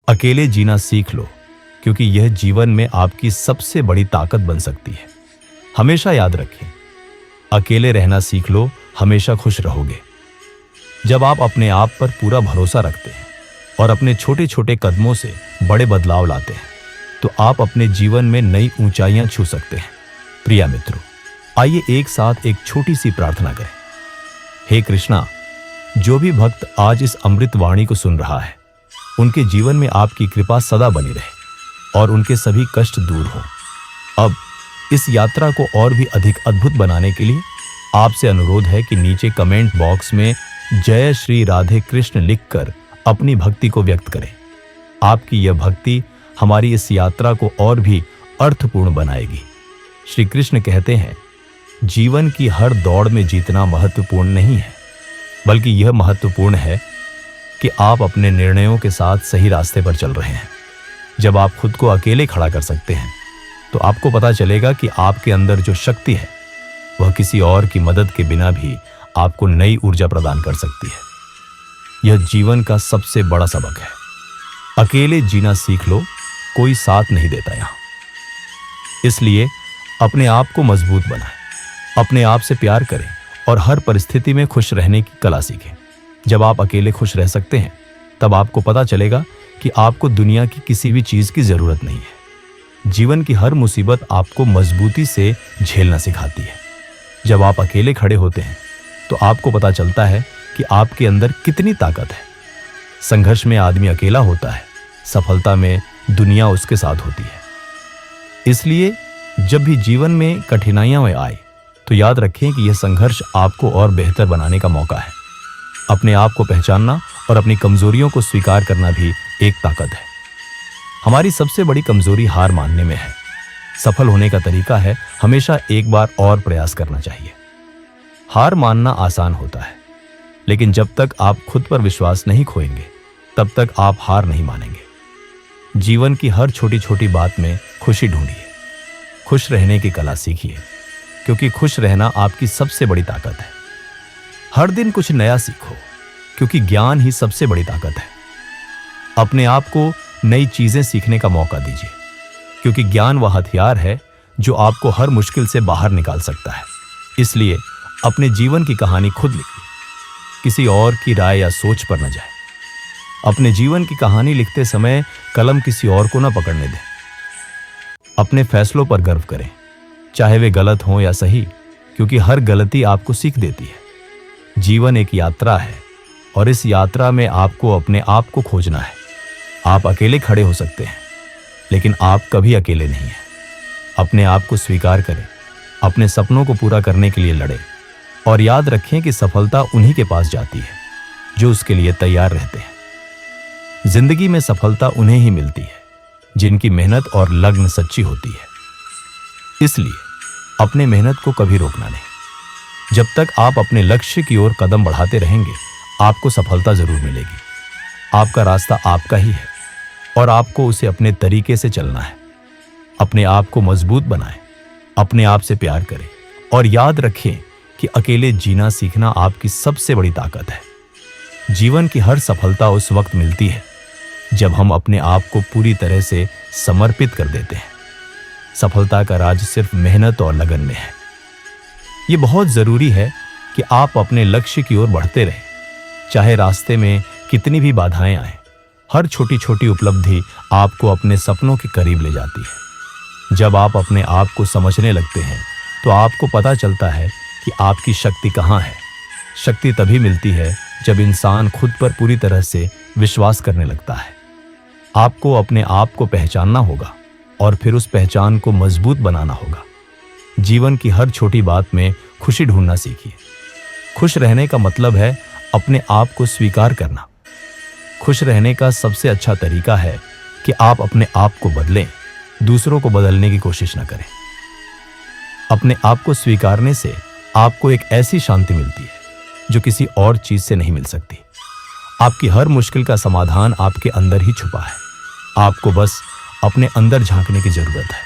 अकेले जीना सीख लो, क्योंकि यह जीवन में आपकी सबसे बड़ी ताकत बन सकती है। हमेशा याद रखें, अकेले रहना सीख लो, हमेशा खुश रहोगे। जब आप अपने आप पर पूरा भरोसा रखते हैं और अपने छोटे छोटे कदमों से बड़े बदलाव लाते हैं, तो आप अपने जीवन में नई ऊंचाइयां छू सकते हैं। प्रिय मित्रों, आइए एक साथ एक छोटी सी प्रार्थना करें। हे कृष्णा, जो भी भक्त आज इस अमृत वाणी को सुन रहा है, उनके जीवन में आपकी कृपा सदा बनी रहे और उनके सभी कष्ट दूर हों। अब इस यात्रा को और भी अधिक अद्भुत बनाने के लिए आपसे अनुरोध है कि नीचे कमेंट बॉक्स में जय श्री राधे कृष्ण लिखकर अपनी भक्ति को व्यक्त करें। आपकी यह भक्ति हमारी इस यात्रा को और भी अर्थपूर्ण बनाएगी। श्री कृष्ण कहते हैं, जीवन की हर दौड़ में जीतना महत्वपूर्ण नहीं है, बल्कि यह महत्वपूर्ण है कि आप अपने निर्णयों के साथ सही रास्ते पर चल रहे हैं। जब आप खुद को अकेले खड़ा कर सकते हैं, तो आपको पता चलेगा कि आपके अंदर जो शक्ति है, वह किसी और की मदद के बिना भी आपको नई ऊर्जा प्रदान कर सकती है। यह जीवन का सबसे बड़ा सबक है। अकेले जीना सीख लो, कोई साथ नहीं देता यहां। इसलिए अपने आप को मजबूत बनाएं, अपने आप से प्यार करें और हर परिस्थिति में खुश रहने की कला सीखें। जब आप अकेले खुश रह सकते हैं, तब आपको पता चलेगा कि आपको दुनिया की किसी भी चीज की जरूरत नहीं है। जीवन की हर मुसीबत आपको मजबूती से झेलना सिखाती है। जब आप अकेले खड़े होते हैं, तो आपको पता चलता है कि आपके अंदर कितनी ताकत है। संघर्ष में आदमी अकेला होता है, सफलता में दुनिया उसके साथ होती है। इसलिए जब भी जीवन में कठिनाइयां आए, तो याद रखें कि यह संघर्ष आपको और बेहतर बनाने का मौका है। अपने आप को पहचानना और अपनी कमजोरियों को स्वीकार करना भी एक ताकत है। हमारी सबसे बड़ी कमजोरी हार मानने में है। सफल होने का तरीका है हमेशा एक बार और प्रयास करना चाहिए। हार मानना आसान होता है, लेकिन जब तक आप खुद पर विश्वास नहीं खोएंगे, तब तक आप हार नहीं मानेंगे। जीवन की हर छोटी छोटी बात में खुशी ढूंढिए। खुश रहने की कला सीखिए, क्योंकि खुश रहना आपकी सबसे बड़ी ताकत है। हर दिन कुछ नया सीखो, क्योंकि ज्ञान ही सबसे बड़ी ताकत है। अपने आप को नई चीजें सीखने का मौका दीजिए, क्योंकि ज्ञान वह हथियार है जो आपको हर मुश्किल से बाहर निकाल सकता है। इसलिए अपने जीवन की कहानी खुद लिखिए, किसी और की राय या सोच पर न जाए। अपने जीवन की कहानी लिखते समय कलम किसी और को न पकड़ने दें। अपने फैसलों पर गर्व करें, चाहे वे गलत हों या सही, क्योंकि हर गलती आपको सीख देती है। जीवन एक यात्रा है और इस यात्रा में आपको अपने आप को खोजना है। आप अकेले खड़े हो सकते हैं, लेकिन आप कभी अकेले नहीं हैं। अपने आप को स्वीकार करें, अपने सपनों को पूरा करने के लिए लड़ें और याद रखें कि सफलता उन्हीं के पास जाती है जो उसके लिए तैयार रहते हैं। जिंदगी में सफलता उन्हें ही मिलती है जिनकी मेहनत और लगन सच्ची होती है। इसलिए अपने मेहनत को कभी रोकना नहीं। जब तक आप अपने लक्ष्य की ओर कदम बढ़ाते रहेंगे, आपको सफलता जरूर मिलेगी। आपका रास्ता आपका ही है और आपको उसे अपने तरीके से चलना है। अपने आप को मजबूत बनाएं, अपने आप से प्यार करें और याद रखें कि अकेले जीना सीखना आपकी सबसे बड़ी ताकत है। जीवन की हर सफलता उस वक्त मिलती है जब हम अपने आप को पूरी तरह से समर्पित कर देते हैं। सफलता का राज सिर्फ मेहनत और लगन में है। ये बहुत जरूरी है कि आप अपने लक्ष्य की ओर बढ़ते रहें, चाहे रास्ते में कितनी भी बाधाएं आए। हर छोटी छोटी उपलब्धि आपको अपने सपनों के करीब ले जाती है। जब आप अपने आप को समझने लगते हैं, तो आपको पता चलता है कि आपकी शक्ति कहाँ है। शक्ति तभी मिलती है जब इंसान खुद पर पूरी तरह से विश्वास करने लगता है। आपको अपने आप को पहचानना होगा और फिर उस पहचान को मजबूत बनाना होगा। जीवन की हर छोटी बात में खुशी ढूंढना सीखिए। खुश रहने का मतलब है अपने आप को स्वीकार करना। खुश रहने का सबसे अच्छा तरीका है कि आप अपने आप को बदलें, दूसरों को बदलने की कोशिश न करें। अपने आप को स्वीकारने से आपको एक ऐसी शांति मिलती है जो किसी और चीज से नहीं मिल सकती। आपकी हर मुश्किल का समाधान आपके अंदर ही छुपा है। आपको बस अपने अंदर झांकने की जरूरत है।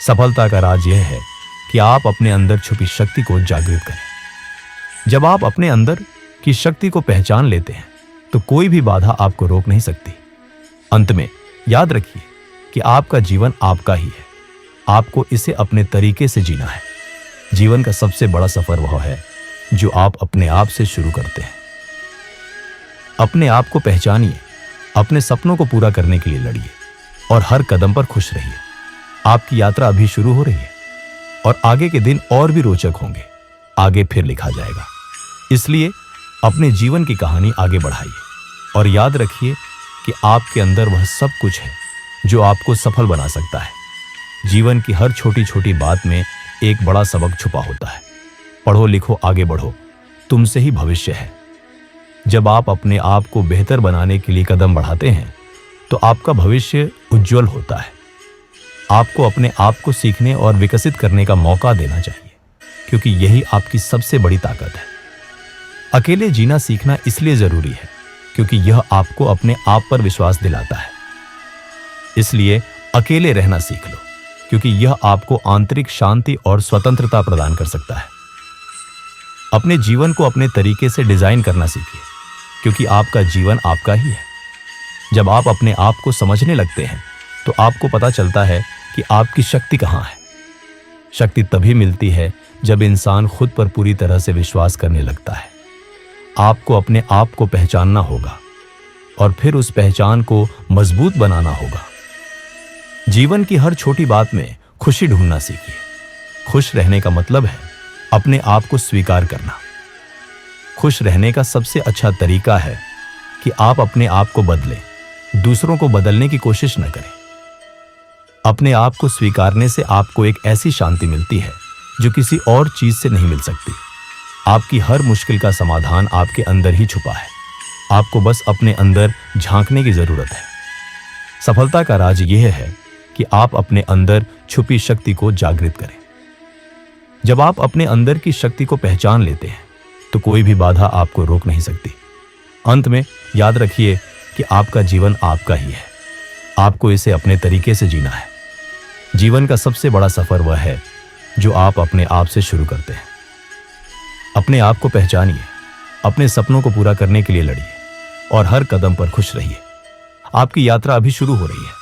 सफलता का राज यह है कि आप अपने अंदर छुपी शक्ति को जागृत करें। जब आप अपने अंदर की शक्ति को पहचान लेते हैं, तो कोई भी बाधा आपको रोक नहीं सकती। अंत में याद रखिए कि आपका जीवन आपका ही है। आपको इसे अपने तरीके से जीना है। जीवन का सबसे बड़ा सफर वह है जो आप अपने आप से शुरू करते हैं। अपने आप को पहचानिए, अपने सपनों को पूरा करने के लिए लड़िए और हर कदम पर खुश रहिए। आपकी यात्रा अभी शुरू हो रही है और आगे के दिन और भी रोचक होंगे। आगे फिर लिखा जाएगा। इसलिए अपने जीवन की कहानी आगे बढ़ाइए और याद रखिए कि आपके अंदर वह सब कुछ है जो आपको सफल बना सकता है। जीवन की हर छोटी छोटी बात में एक बड़ा सबक छुपा होता है। पढ़ो लिखो आगे बढ़ो, तुमसे ही भविष्य है। जब आप अपने आप को बेहतर बनाने के लिए कदम बढ़ाते हैं तो आपका भविष्य उज्जवल होता है। आपको अपने आप को सीखने और विकसित करने का मौका देना चाहिए, क्योंकि यही आपकी सबसे बड़ी ताकत है। अकेले जीना सीखना इसलिए जरूरी है क्योंकि यह आपको अपने आप पर विश्वास दिलाता है। इसलिए अकेले रहना सीख लो, क्योंकि यह आपको आंतरिक शांति और स्वतंत्रता प्रदान कर सकता है। अपने जीवन को अपने तरीके से डिजाइन करना सीखिए, क्योंकि आपका जीवन आपका ही है। जब आप अपने आप को समझने लगते हैं तो आपको पता चलता है कि आपकी शक्ति कहाँ है। शक्ति तभी मिलती है जब इंसान खुद पर पूरी तरह से विश्वास करने लगता है। आपको अपने आप को पहचानना होगा और फिर उस पहचान को मजबूत बनाना होगा। जीवन की हर छोटी बात में खुशी ढूंढना सीखिए। खुश रहने का मतलब है अपने आप को स्वीकार करना। खुश रहने का सबसे अच्छा तरीका है कि आप अपने आप को बदलें, दूसरों को बदलने की कोशिश न करें। अपने आप को स्वीकारने से आपको एक ऐसी शांति मिलती है जो किसी और चीज से नहीं मिल सकती। आपकी हर मुश्किल का समाधान आपके अंदर ही छुपा है। आपको बस अपने अंदर झांकने की जरूरत है। सफलता का राज यह है कि आप अपने अंदर छुपी शक्ति को जागृत करें। जब आप अपने अंदर की शक्ति को पहचान लेते हैं तो कोई भी बाधा आपको रोक नहीं सकती। अंत में याद रखिए कि आपका जीवन आपका ही है। आपको इसे अपने तरीके से जीना है। जीवन का सबसे बड़ा सफर वह है जो आप अपने आप से शुरू करते हैं। अपने आप को पहचानिए, अपने सपनों को पूरा करने के लिए लड़िए और हर कदम पर खुश रहिए। आपकी यात्रा अभी शुरू हो रही है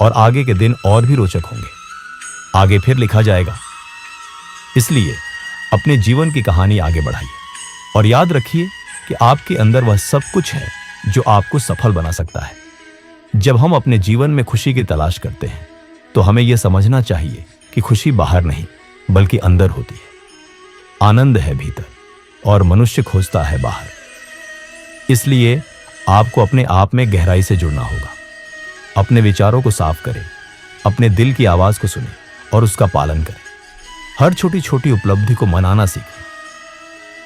और आगे के दिन और भी रोचक होंगे। आगे फिर लिखा जाएगा। इसलिए अपने जीवन की कहानी आगे बढ़ाइए और याद रखिए कि आपके अंदर वह सब कुछ है जो आपको सफल बना सकता है। जब हम अपने जीवन में खुशी की तलाश करते हैं तो हमें यह समझना चाहिए कि खुशी बाहर नहीं बल्कि अंदर होती है। आनंद है भीतर और मनुष्य खोजता है बाहर। इसलिए आपको अपने आप में गहराई से जुड़ना होगा। अपने विचारों को साफ करें, अपने दिल की आवाज को सुनें और उसका पालन करें। हर छोटी छोटी उपलब्धि को मनाना सीखें।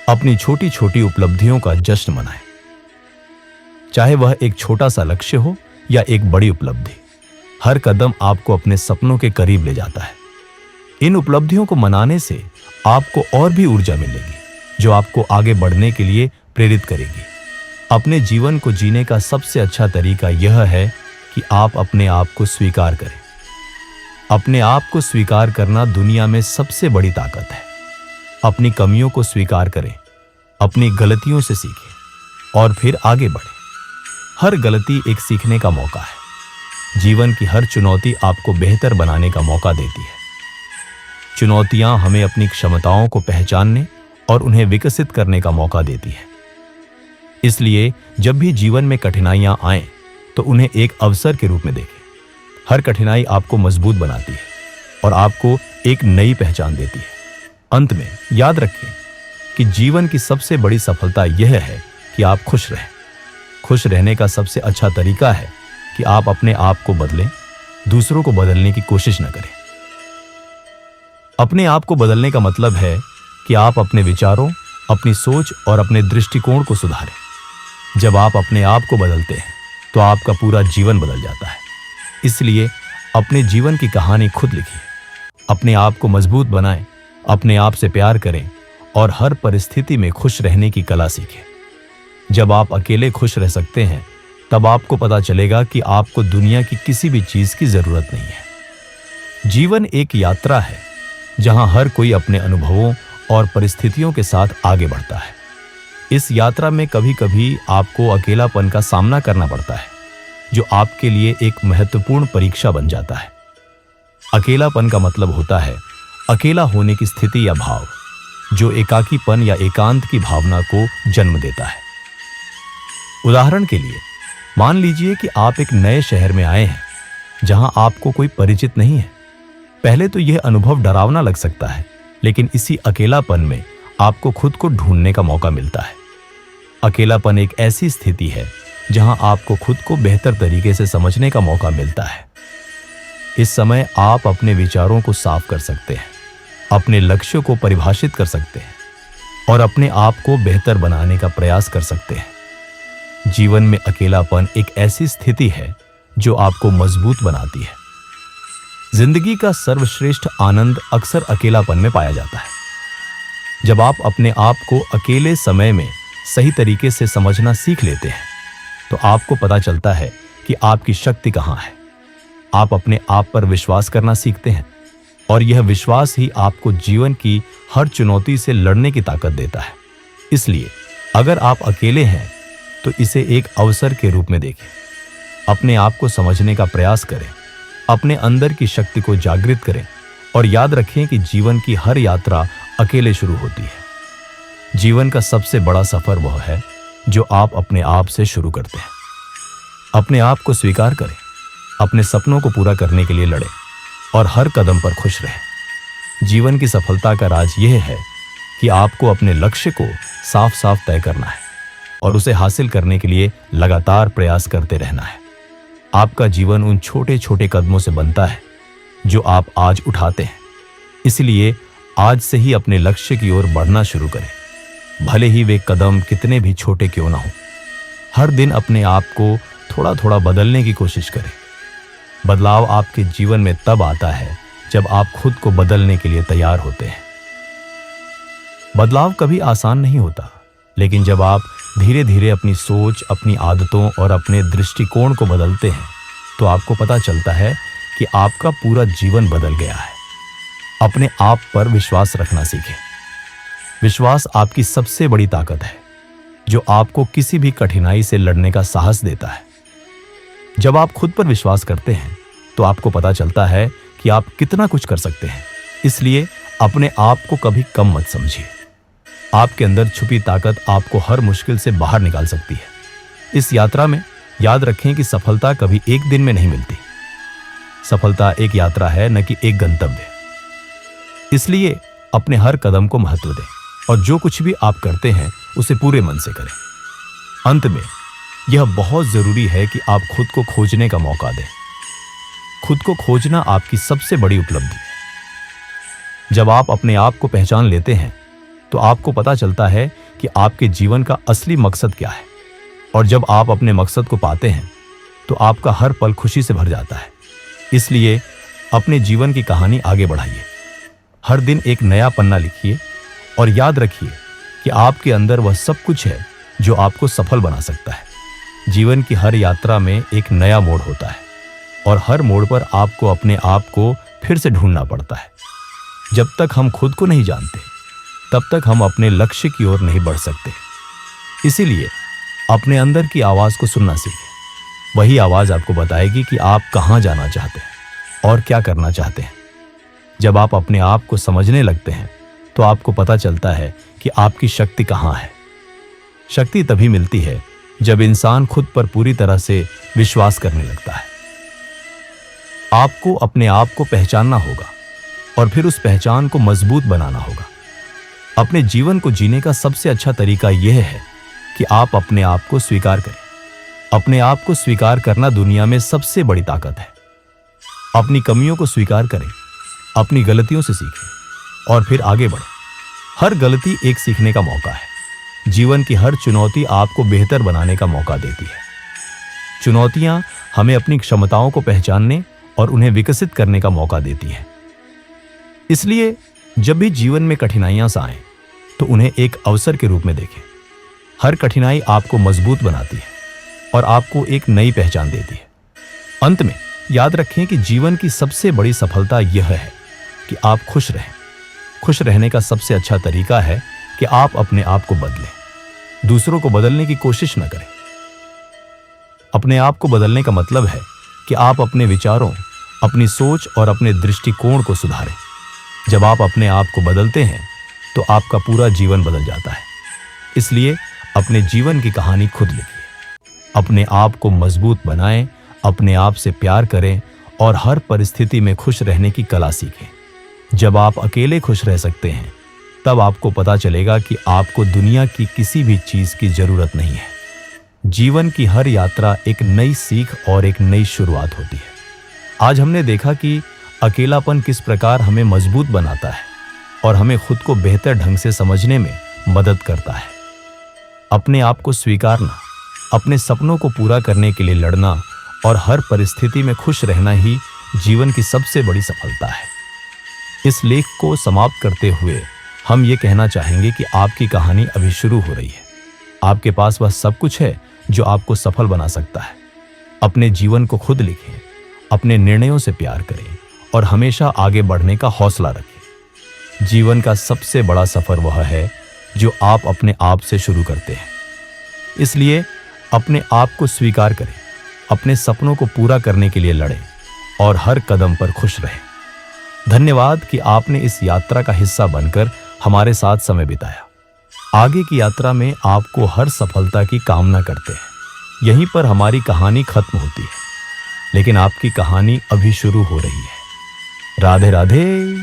अपनी छोटी छोटी उपलब्धियों का जश्न मनाएं, चाहे वह एक छोटा सा लक्ष्य हो या एक बड़ी उपलब्धि। हर कदम आपको अपने सपनों के करीब ले जाता है। इन उपलब्धियों को मनाने से आपको और भी ऊर्जा मिलेगी जो आपको आगे बढ़ने के लिए प्रेरित करेगी। अपने जीवन को जीने का सबसे अच्छा तरीका यह है कि आप अपने आप को स्वीकार करें। अपने आप को स्वीकार करना दुनिया में सबसे बड़ी ताकत है। अपनी कमियों को स्वीकार करें, अपनी गलतियों से सीखें और फिर आगे बढ़ें। हर गलती एक सीखने का मौका है। जीवन की हर चुनौती आपको बेहतर बनाने का मौका देती है। चुनौतियां हमें अपनी क्षमताओं को पहचानने और उन्हें विकसित करने का मौका देती है। इसलिए जब भी जीवन में कठिनाइयां आएं तो उन्हें एक अवसर के रूप में देखें। हर कठिनाई आपको मजबूत बनाती है और आपको एक नई पहचान देती है। अंत में याद रखें कि जीवन की सबसे बड़ी सफलता यह है कि आप खुश रहें। खुश रहने का सबसे अच्छा तरीका है कि आप अपने आप को बदलें, दूसरों को बदलने की कोशिश न करें। अपने आप को बदलने का मतलब है कि आप अपने विचारों, अपनी सोच और अपने दृष्टिकोण को सुधारें। जब आप अपने आप को बदलते हैं तो आपका पूरा जीवन बदल जाता है। इसलिए अपने जीवन की कहानी खुद लिखिए। अपने आप को मजबूत बनाएं, अपने आप से प्यार करें और हर परिस्थिति में खुश रहने की कला सीखें। जब आप अकेले खुश रह सकते हैं तब आपको पता चलेगा कि आपको दुनिया की किसी भी चीज की जरूरत नहीं है। जीवन एक यात्रा है जहां हर कोई अपने अनुभवों और परिस्थितियों के साथ आगे बढ़ता है। इस यात्रा में कभी कभी आपको अकेलापन का सामना करना पड़ता है, जो आपके लिए एक महत्वपूर्ण परीक्षा बन जाता है। अकेलापन का मतलब होता है अकेला होने की स्थिति या भाव, जो एकाकीपन या एकांत की भावना को जन्म देता है। उदाहरण के लिए मान लीजिए कि आप एक नए शहर में आए हैं जहां आपको कोई परिचित नहीं है। पहले तो यह अनुभव डरावना लग सकता है, लेकिन इसी अकेलापन में आपको खुद को ढूंढने का मौका मिलता है। अकेलापन एक ऐसी स्थिति है जहां आपको खुद को बेहतर तरीके से समझने का मौका मिलता है। इस समय आप अपने विचारों को साफ कर सकते हैं, अपने लक्ष्यों को परिभाषित कर सकते हैं और अपने आप को बेहतर बनाने का प्रयास कर सकते हैं। जीवन में अकेलापन एक ऐसी स्थिति है जो आपको मजबूत बनाती है। जिंदगी का सर्वश्रेष्ठ आनंद अक्सर अकेलापन में पाया जाता है। जब आप अपने आप को अकेले समय में सही तरीके से समझना सीख लेते हैं, तो आपको पता चलता है कि आपकी शक्ति कहाँ है। आप अपने आप पर विश्वास करना सीखते हैं और यह विश्वास ही आपको जीवन की हर चुनौती से लड़ने की ताकत देता है। इसलिए अगर आप अकेले हैं तो इसे एक अवसर के रूप में देखें। अपने आप को समझने का प्रयास करें, अपने अंदर की शक्ति को जागृत करें और याद रखें कि जीवन की हर यात्रा अकेले शुरू होती है। जीवन का सबसे बड़ा सफर वह है जो आप अपने आप से शुरू करते हैं। अपने आप को स्वीकार करें, अपने सपनों को पूरा करने के लिए लड़ें और हर कदम पर खुश रहें। जीवन की सफलता का राज यह है कि आपको अपने लक्ष्य को साफ साफ तय करना है और उसे हासिल करने के लिए लगातार प्रयास करते रहना है। आपका जीवन उन छोटे छोटे कदमों से बनता है जो आप आज उठाते हैं। इसलिए आज से ही अपने लक्ष्य की ओर बढ़ना शुरू करें, भले ही वे कदम कितने भी छोटे क्यों ना हो। हर दिन अपने आप को थोड़ा थोड़ा बदलने की कोशिश करें। बदलाव आपके जीवन में तब आता है जब आप खुद को बदलने के लिए तैयार होते हैं। बदलाव कभी आसान नहीं होता, लेकिन जब आप धीरे धीरे अपनी सोच, अपनी आदतों और अपने दृष्टिकोण को बदलते हैं, तो आपको पता चलता है कि आपका पूरा जीवन बदल गया है। अपने आप पर विश्वास रखना सीखें। विश्वास आपकी सबसे बड़ी ताकत है, जो आपको किसी भी कठिनाई से लड़ने का साहस देता है। जब आप खुद पर विश्वास करते हैं, तो आपको पता चलता है कि आप कितना कुछ कर सकते हैं। इसलिए अपने आप को कभी कम मत समझिए। आपके अंदर छुपी ताकत आपको हर मुश्किल से बाहर निकाल सकती है। इस यात्रा में याद रखें कि सफलता कभी एक दिन में नहीं मिलती। सफलता एक यात्रा है, न कि एक गंतव्य। इसलिए अपने हर कदम को महत्व दें और जो कुछ भी आप करते हैं उसे पूरे मन से करें। अंत में यह बहुत जरूरी है कि आप खुद को खोजने का मौका दें। खुद को खोजना आपकी सबसे बड़ी उपलब्धि है। जब आप अपने आप को पहचान लेते हैं, तो आपको पता चलता है कि आपके जीवन का असली मकसद क्या है। और जब आप अपने मकसद को पाते हैं, तो आपका हर पल खुशी से भर जाता है। इसलिए अपने जीवन की कहानी आगे बढ़ाइए। हर दिन एक नया पन्ना लिखिए और याद रखिए कि आपके अंदर वह सब कुछ है जो आपको सफल बना सकता है। जीवन की हर यात्रा में एक नया मोड़ होता है और हर मोड़ पर आपको अपने आप को फिर से ढूंढना पड़ता है। जब तक हम खुद को नहीं जानते, तब तक हम अपने लक्ष्य की ओर नहीं बढ़ सकते। इसीलिए अपने अंदर की आवाज को सुनना सीखें। वही आवाज आपको बताएगी कि आप कहां जाना चाहते हैं और क्या करना चाहते हैं। जब आप अपने आप को समझने लगते हैं, तो आपको पता चलता है कि आपकी शक्ति कहां है। शक्ति तभी मिलती है जब इंसान खुद पर पूरी तरह से विश्वास करने लगता है। आपको अपने आप को पहचानना होगा और फिर उस पहचान को मजबूत बनाना होगा। अपने जीवन को जीने का सबसे अच्छा तरीका यह है कि आप अपने आप को स्वीकार करें। अपने आप को स्वीकार करना दुनिया में सबसे बड़ी ताकत है। अपनी कमियों को स्वीकार करें, अपनी गलतियों से सीखें और फिर आगे बढ़ें। हर गलती एक सीखने का मौका है। जीवन की हर चुनौती आपको बेहतर बनाने का मौका देती है। चुनौतियां हमें अपनी क्षमताओं को पहचानने और उन्हें विकसित करने का मौका देती हैं। इसलिए जब भी जीवन में कठिनाइयां आएं, तो उन्हें एक अवसर के रूप में देखें। हर कठिनाई आपको मजबूत बनाती है और आपको एक नई पहचान देती है। अंत में याद रखें कि जीवन की सबसे बड़ी सफलता यह है कि आप खुश रहें। खुश रहने का सबसे अच्छा तरीका है कि आप अपने आप को बदलें, दूसरों को बदलने की कोशिश न करें। अपने आप को बदलने का मतलब है कि आप अपने विचारों, अपनी सोच और अपने दृष्टिकोण को सुधारें। जब आप अपने आप को बदलते हैं तो आपका पूरा जीवन बदल जाता है। इसलिए अपने जीवन की कहानी खुद लिखिए। अपने आप को मजबूत बनाएं, अपने आप से प्यार करें और हर परिस्थिति में खुश रहने की कला सीखें। जब आप अकेले खुश रह सकते हैं, तब आपको पता चलेगा कि आपको दुनिया की किसी भी चीज की जरूरत नहीं है। जीवन की हर यात्रा एक नई सीख और एक नई शुरुआत होती है। आज हमने देखा कि अकेलापन किस प्रकार हमें मजबूत बनाता है और हमें खुद को बेहतर ढंग से समझने में मदद करता है। अपने आप को स्वीकारना, अपने सपनों को पूरा करने के लिए लड़ना और हर परिस्थिति में खुश रहना ही जीवन की सबसे बड़ी सफलता है। इस लेख को समाप्त करते हुए हम ये कहना चाहेंगे कि आपकी कहानी अभी शुरू हो रही है। आपके पास वह सब कुछ है जो आपको सफल बना सकता है। अपने जीवन को खुद लिखें, अपने निर्णयों से प्यार करें और हमेशा आगे बढ़ने का हौसला रखें। जीवन का सबसे बड़ा सफर वह है जो आप अपने आप से शुरू करते हैं। इसलिए अपने आप को स्वीकार करें, अपने सपनों को पूरा करने के लिए लड़ें और हर कदम पर खुश रहें। धन्यवाद कि आपने इस यात्रा का हिस्सा बनकर हमारे साथ समय बिताया। आगे की यात्रा में आपको हर सफलता की कामना करते हैं। यहीं पर हमारी कहानी खत्म होती है, लेकिन आपकी कहानी अभी शुरू हो रही है। राधे राधे।